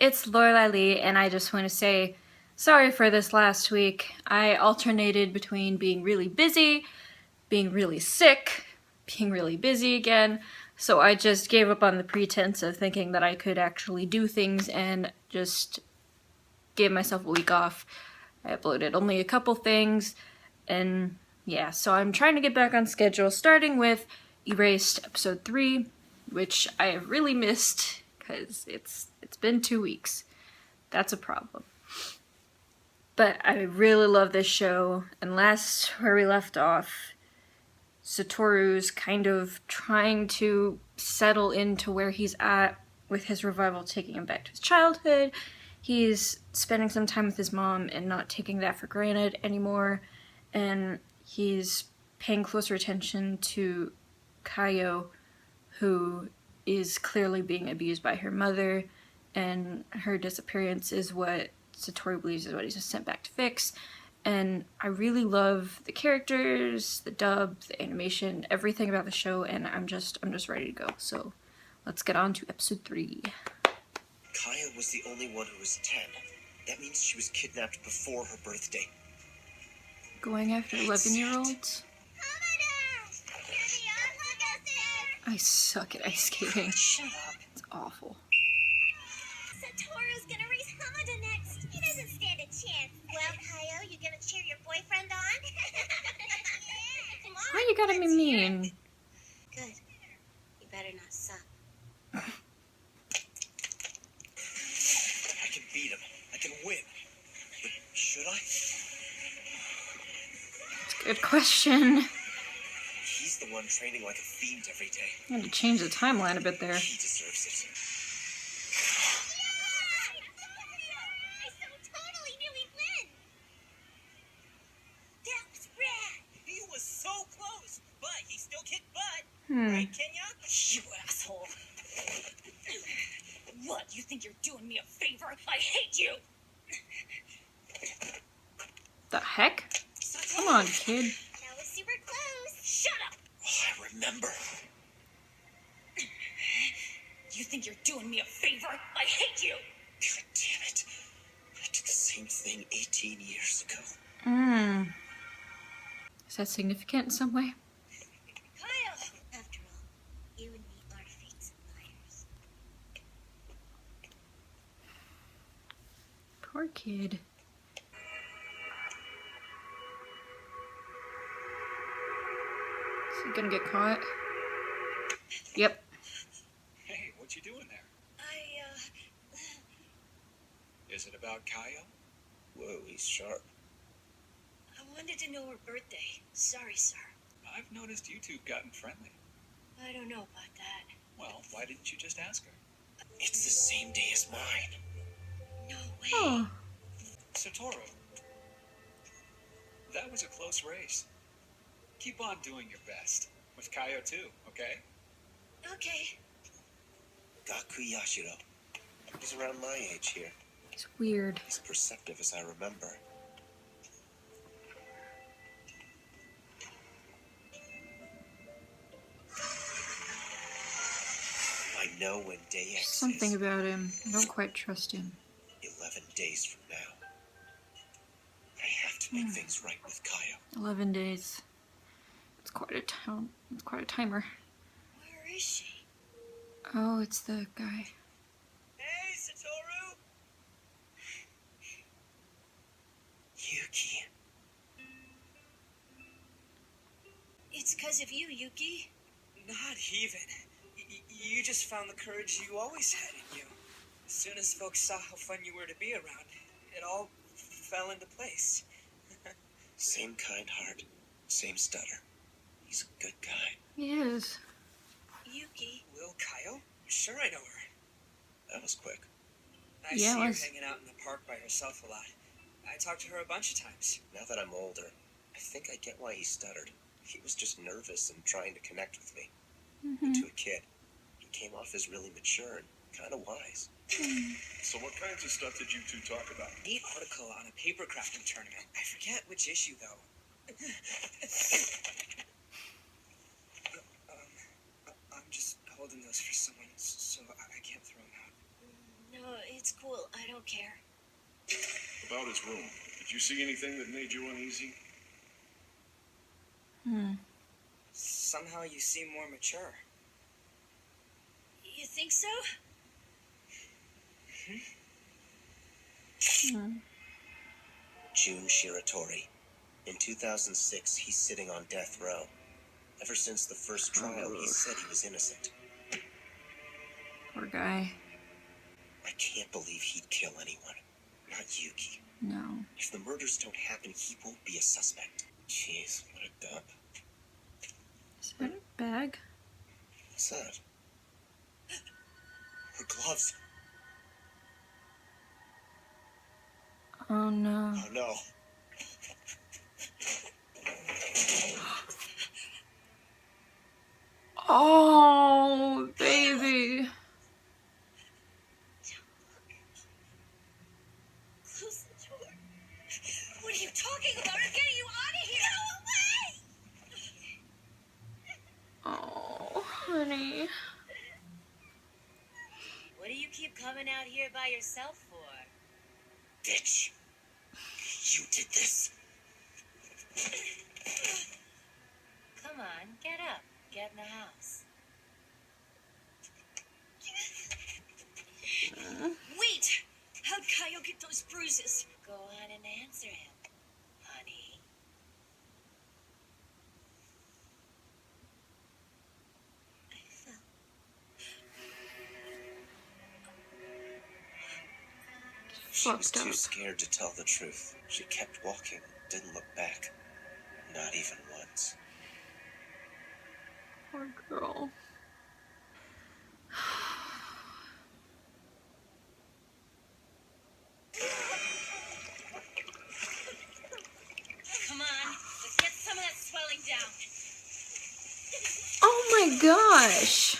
it's Laurelei, and I just want to say sorry for this last week. I alternated between being really busy, being really sick, being really busy again, so I just gave up on the pretense of thinking that I could actually do things and just gave myself a week off. I uploaded only a couple things, and yeah, so I'm trying to get back on schedule, starting with Erased episode 3, which I have really missed because it's been 2 weeks. That's a problem. But I really love this show, and last where we left off, Satoru's kind of trying to settle into where he's at with his revival taking him back to his childhood. He's spending some time with his mom and not taking that for granted anymore, and he's paying closer attention to Kayo, who is clearly being abused by her mother, and her disappearance is what Satoru believes is what he's sent back to fix. And I really love the characters, the dub, the animation, everything about the show, and I'm just ready to go. So let's get on to episode 3. Kaya was the only one who was 10. That means she was kidnapped before her birthday. Going after 11-year-olds? I suck at ice skating. Shut up. It's awful. Satoru's gonna race Hamada next. He doesn't stand a chance. Well, Kayo, you gonna cheer your boyfriend on? Come on. Why you gotta be mean? Good. You better not suck. I can beat him. I can win. But should I? It's a good question. He's the one training like a fiend every day. I had to change the timeline a bit there. He deserves it. I so totally knew he'd win. That was rad. He was so close, but he still kicked butt. Hmm. Right, Kenya? You asshole. What? You think you're doing me a favor? I hate you. The heck? Come on, kid. That was super close. Shut up. Oh, I remember. You think you're doing me a favor? I hate you. God damn it. I did the same thing 18 years ago. Hmm. Is that significant in some way? Kyle. After all, you and me are fates and liars. Poor kid. Is he gonna get caught? Yep. Hey, what you doing there? Is it about Kaya? Whoa, he's sharp. I wanted to know her birthday. Sorry, sir. I've noticed you two gotten friendly. I don't know about that. Well, why didn't you just ask her? It's the same day as mine. No way. Oh. Satoru, that was a close race. Keep on doing your best. With Kaya too, okay? Okay. Gaku Yashiro. He's around my age here. It's weird. As perceptive as I remember. I know when day X Something is. about him. I don't quite trust him. 11 days from now. I have to make things right with Kaya. 11 days. It's quite a town. It's quite a timer. Where is she? Oh, it's the guy. Hey, Satoru. Yuki. It's 'cause of you, Yuki. Not even. You just found the courage you always had in you. As soon as folks saw how fun you were to be around, it all fell into place. Same kind heart. Same stutter. He's a good guy. He is. Yuki. Will Kyle? Sure, I know her. That was quick. I Yeah, it see her was. hanging out in the park by herself a lot. I talked to her a bunch of times. Now that I'm older, I think I get why he stuttered. He was just nervous and trying to connect with me. Mm-hmm. To a kid, he came off as really mature and kind of wise. So what kinds of stuff did you two talk about? Neat article on a paper crafting tournament. I forget which issue, though. I'm just holding those for someone, so I can't throw them out. No No, it's cool. I don't care. About his room. Did you see anything that made you uneasy? Somehow you seem more mature. You think so? Jun Shiratori. In 2006, he's sitting on death row. Ever since the first trial, he said he was innocent. Poor guy. I can't believe he'd kill anyone. Not Yuki. No. If the murders don't happen, he won't be a suspect. Jeez, what a dump. Is that a bag? What's that? Her gloves. Oh no. Oh no. Oh, baby. Close the door. What are you talking about? I'm getting you out of here! Go away! Oh, honey. What do you keep coming out here by yourself for? Bitch. You did this. Come on, get up. Get in the house. Wait! How'd Kyle get those bruises? Go on and answer him, honey. I fell. She was Fucked too up. scared to tell the truth. She kept walking, didn't look back. Not even once. Poor girl. Come on, let's get some of that swelling down. Oh my gosh.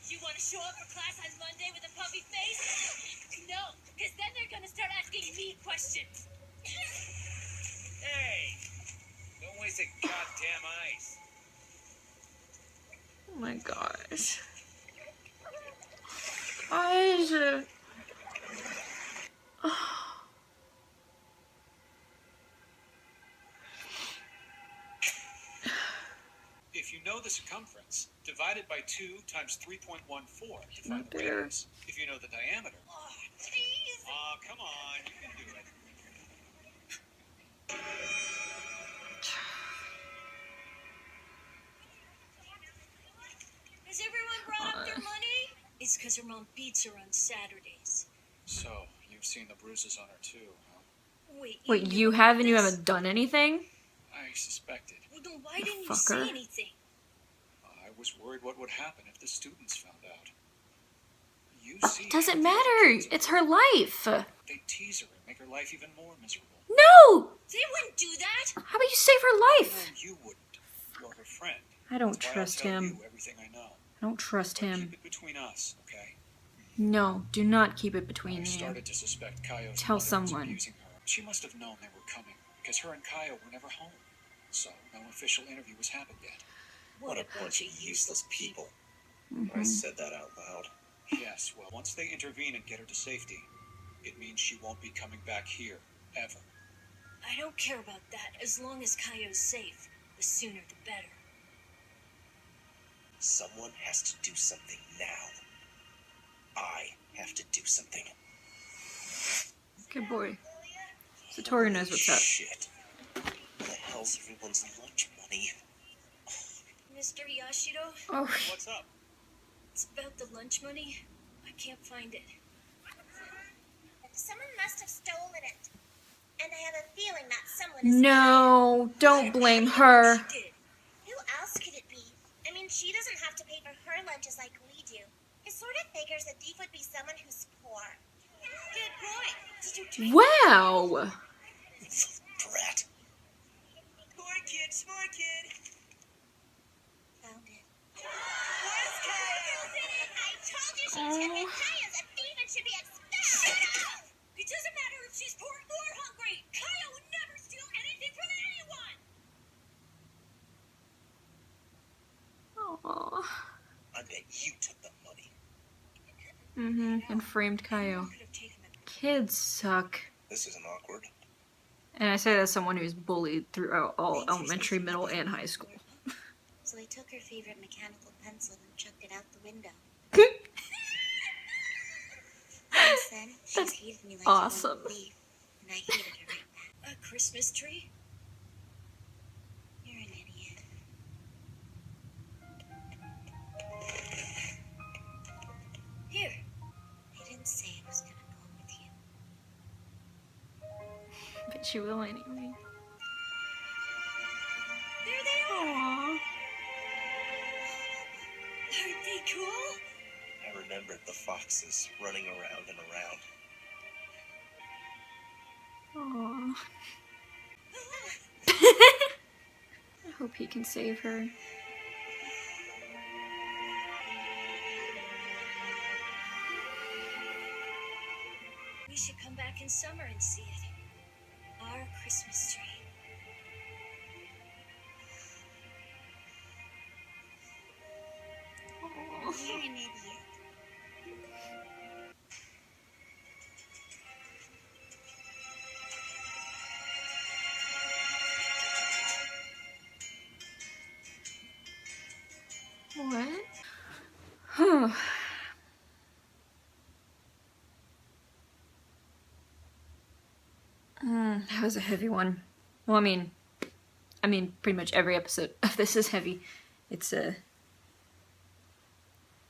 You want to show up for class on Monday with a puffy face? No, because then they're going to start asking me questions. Hey! Don't waste a goddamn ice. Oh my gosh. Guys. If you know the circumference, divide it by 2 times 3.14 to find Not the there. radius. If you know the diameter. Oh, jeez. Oh, come on, you can do it. Has everyone brought up their money? It's because her mom beats her on Saturdays. So, you've seen the bruises on her too, huh? Wait, knew you about haven't? You this? haven't done anything? I suspected. Well, then why didn't you Fucker. say anything? I was worried what would happen if the students found out. You see, It doesn't how matter. kids are. It's her life. They tease her and make her life even more miserable. No! They wouldn't do that. How about you save her I life? know you wouldn't. You're her friend. I don't That's why trust I'll tell him. you everything I know. I don't trust But him. keep it between us, okay? No, do not keep it between I you. started to suspect Kaio's Tell mother was someone. abusing her. She must have known they were coming because her and Kaio were never home. So no official interview has happened yet. What a bunch of useless people. Mm-hmm. I said that out loud. Yes, well, once they intervene and get her to safety, it means she won't be coming back here, ever. I don't care about that. As long as Kaio's safe, the sooner the better. Someone has to do something now. I have to do something. Good boy. Satori knows what's up. Shit. Where the hell's everyone's lunch money? Mr. Yashido, Oh, What's up? it's about the lunch money. I can't find it. Someone must have stolen it. And I have a feeling that someone is... no. Don't blame her. She did. Who else could it be? I mean, she doesn't have to pay for her lunches like we do. It sort of figures a thief would be someone who's poor. Good point. Did you take Wow. Brat. Smart kid, smart kid. Found it. Where's Kaio? I told you she Oh. took it. Kaya's a thief and should be expelled. It doesn't matter if she's poor or hungry. Kaio would never steal anything from anyone. Aw. I bet you took the money. Mm-hmm. And framed Kaio. Could have Kids suck. This isn't awkward. And I say that as someone who's bullied throughout all elementary, middle, and high school. So I took her favorite mechanical pencil and chucked it out the window. Since then, she's hated me like awesome. you won't believe, and I hated her right back. A Christmas tree? You're an idiot. Here. I didn't say I was gonna go with you. But she will anyway. There they are! Aww. Aren't they cool? I remembered the foxes running around and around. Aww. I hope he can save her. We should come back in summer and see it. Our Christmas tree. Aww. You're an idiot. What? That was a heavy one. Well, I mean, pretty much every episode of this is heavy. It's a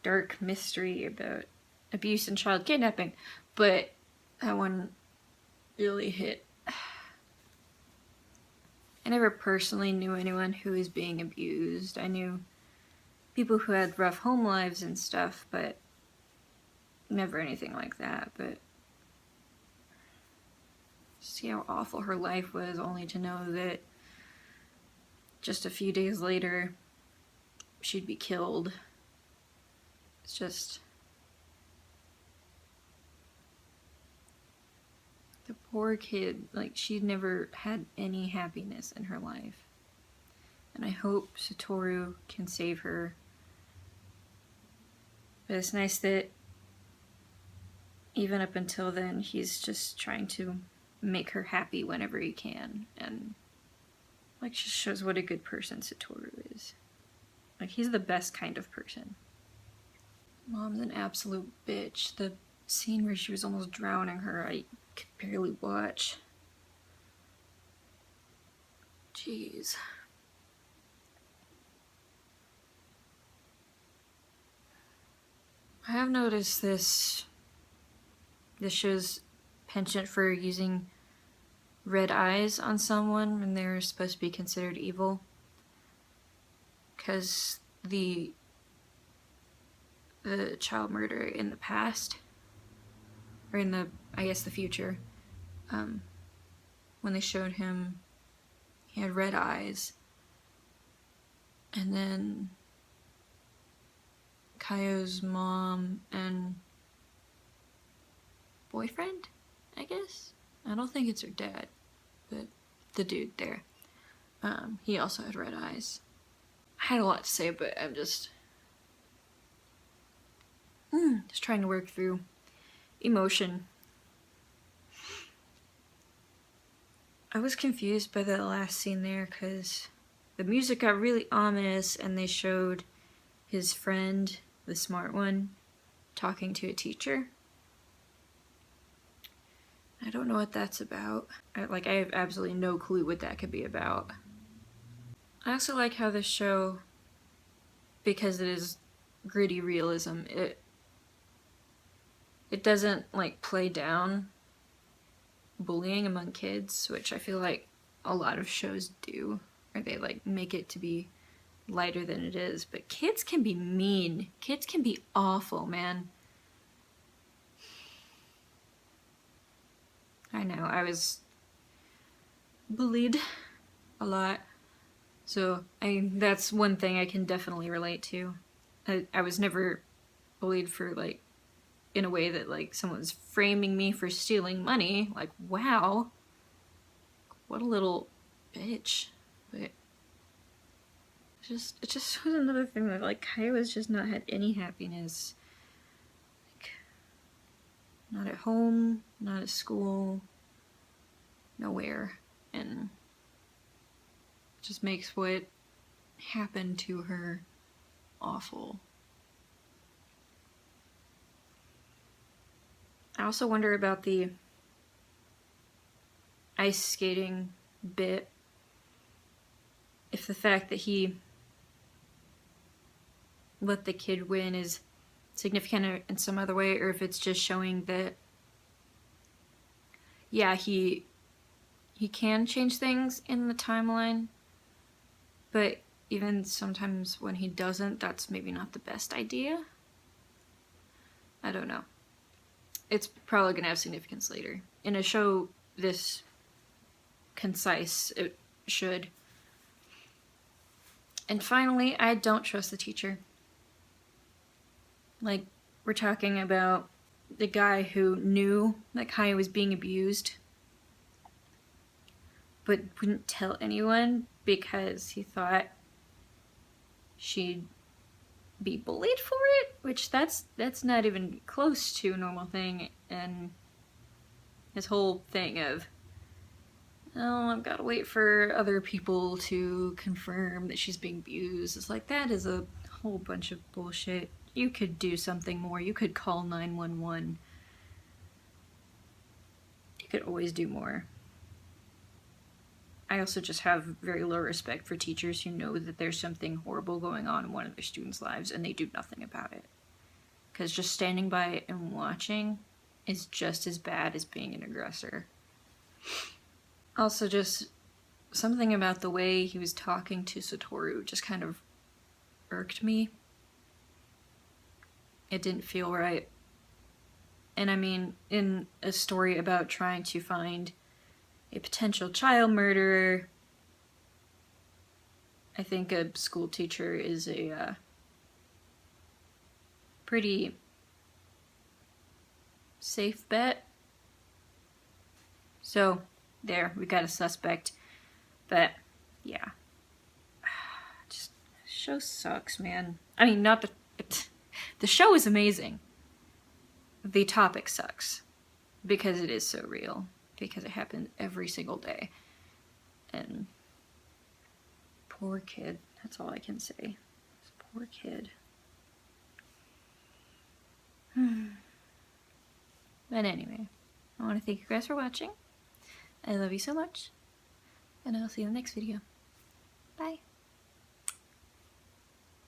dark mystery about abuse and child kidnapping, but that one really hit. I never personally knew anyone who was being abused. I knew people who had rough home lives and stuff, but never anything like that. But see how awful her life was, only to know that just a few days later she'd be killed. It's just... the poor kid, like, she'd never had any happiness in her life. And I hope Satoru can save her. But it's nice that even up until then, he's just trying to make her happy whenever he can. And, like, just shows what a good person Satoru is. Like, he's the best kind of person. Mom's an absolute bitch. The scene where she was almost drowning her, I could barely watch. Jeez. I have noticed this show's penchant for using red eyes on someone when they're supposed to be considered evil. Because the child murder in the past, or in the, I guess, the future, when they showed him, he had red eyes, and then Kaio's mom and boyfriend, I guess? I don't think it's her dad, but the dude there, he also had red eyes. I had a lot to say, but I'm just trying to work through emotion. I was confused by the last scene there because the music got really ominous and they showed his friend, the smart one, talking to a teacher. I don't know what that's about. I have absolutely no clue what that could be about. I also like how this show, because it is gritty realism, it doesn't, like, play down bullying among kids, which I feel like a lot of shows do, or they, like, make it to be lighter than it is. But kids can be mean. Kids can be awful, man. I know, I was bullied a lot, so that's one thing I can definitely relate to. I was never bullied for, like, in a way that, like, someone's framing me for stealing money. Like, wow, what a little bitch. But it just was another thing that, like, Kaio has just not had any happiness. Like, Not at home, not at school, nowhere. And it just makes what happened to her awful. I also wonder about the ice skating bit. If the fact that he let the kid win is significant in some other way, or if it's just showing that, yeah, he can change things in the timeline, but even sometimes when he doesn't, that's maybe not the best idea. I don't know. It's probably gonna have significance later. In a show this concise, it should. And finally, I don't trust the teacher. Like, we're talking about the guy who knew that Kaya was being abused, but wouldn't tell anyone because he thought she'd be bullied for it, which that's not even close to a normal thing. And his whole thing of, oh, I've got to wait for other people to confirm that she's being abused. It's like, that is a whole bunch of bullshit. You could do something more. You could call 911. You could always do more. I also just have very low respect for teachers who know that there's something horrible going on in one of their students' lives and they do nothing about it. Because just standing by and watching is just as bad as being an aggressor. Also, just something about the way he was talking to Satoru just kind of irked me. It didn't feel right. And I mean, in a story about trying to find a potential child murderer, I think a school teacher is a pretty safe bet. So, there, we got a suspect. But, yeah. Just, the show sucks, man. I mean, not the show is amazing. The topic sucks. Because it is so real. Because it happens every single day. And poor kid. That's all I can say. This poor kid. But anyway, I want to thank you guys for watching. I love you so much. And I'll see you in the next video.